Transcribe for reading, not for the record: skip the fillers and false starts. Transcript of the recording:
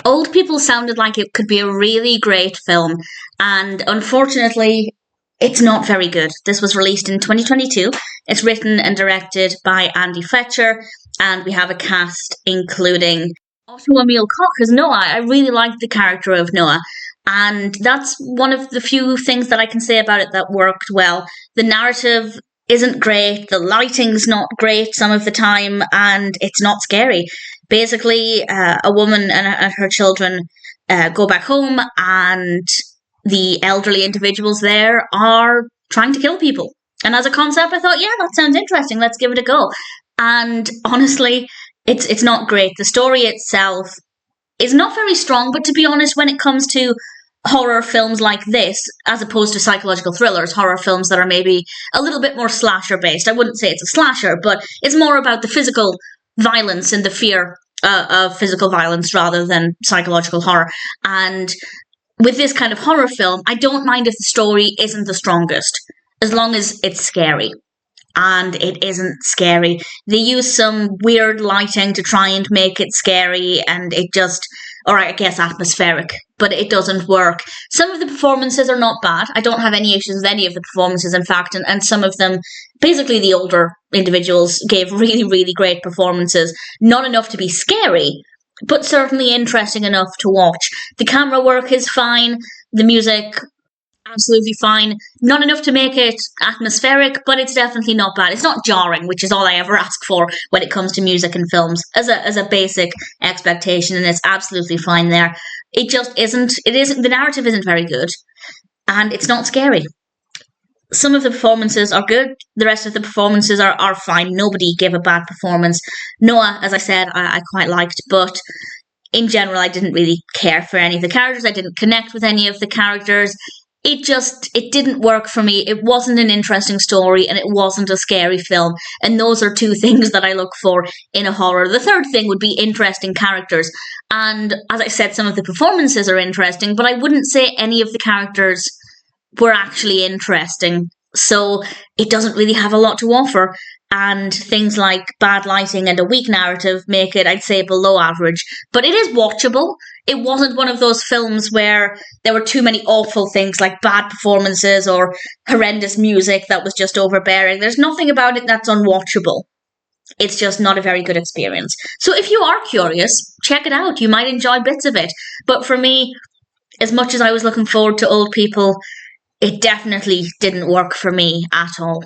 Old People sounded like it could be a really great film, and unfortunately, it's not very good. This was released in 2022. It's written and directed by Andy Fetscher, and we have a cast including Otto Emil Koch as Noah. I really liked the character of Noah, and that's one of the few things that I can say about it that worked well. The narrative isn't great, the lighting's not great some of the time, and it's not scary. Basically, a woman and her children go back home, and the elderly individuals there are trying to kill people. And as a concept, I thought, yeah, that sounds interesting. Let's give it a go. And honestly, it's not great. The story itself is not very strong, but to be honest, when it comes to horror films like this, as opposed to psychological thrillers, horror films that are maybe a little bit more slasher based, I wouldn't say it's a slasher, but it's more about the physical violence and the fear of physical violence rather than psychological horror. And with this kind of horror film, I don't mind if the story isn't the strongest, as long as it's scary. And it isn't scary. They use some weird lighting to try and make it scary, and it just, or I guess atmospheric, but it doesn't work. Some of the performances are not bad. I don't have any issues with any of the performances, in fact, and some of them, basically the older individuals, gave really, really great performances. Not enough to be scary, but certainly interesting enough to watch. The camera work is fine. The music, absolutely fine. Not enough to make it atmospheric, but it's definitely not bad. It's not jarring, which is all I ever ask for when it comes to music and films as a basic expectation, and it's absolutely fine there. It just isn't. The narrative isn't very good, and it's not scary. Some of the performances are good. The rest of the performances are fine. Nobody gave a bad performance. Noah, as I said, I quite liked, but in general, I didn't really care for any of the characters. I didn't connect with any of the characters. It didn't work for me. It wasn't an interesting story, and it wasn't a scary film. And those are two things that I look for in a horror. The third thing would be interesting characters. And as I said, some of the performances are interesting, but I wouldn't say any of the characters were actually interesting. So it doesn't really have a lot to offer. And things like bad lighting and a weak narrative make it, I'd say, below average. But it is watchable. It wasn't one of those films where there were too many awful things like bad performances or horrendous music that was just overbearing. There's nothing about it that's unwatchable. It's just not a very good experience. So if you are curious, check it out. You might enjoy bits of it. But for me, as much as I was looking forward to Old People, it definitely didn't work for me at all.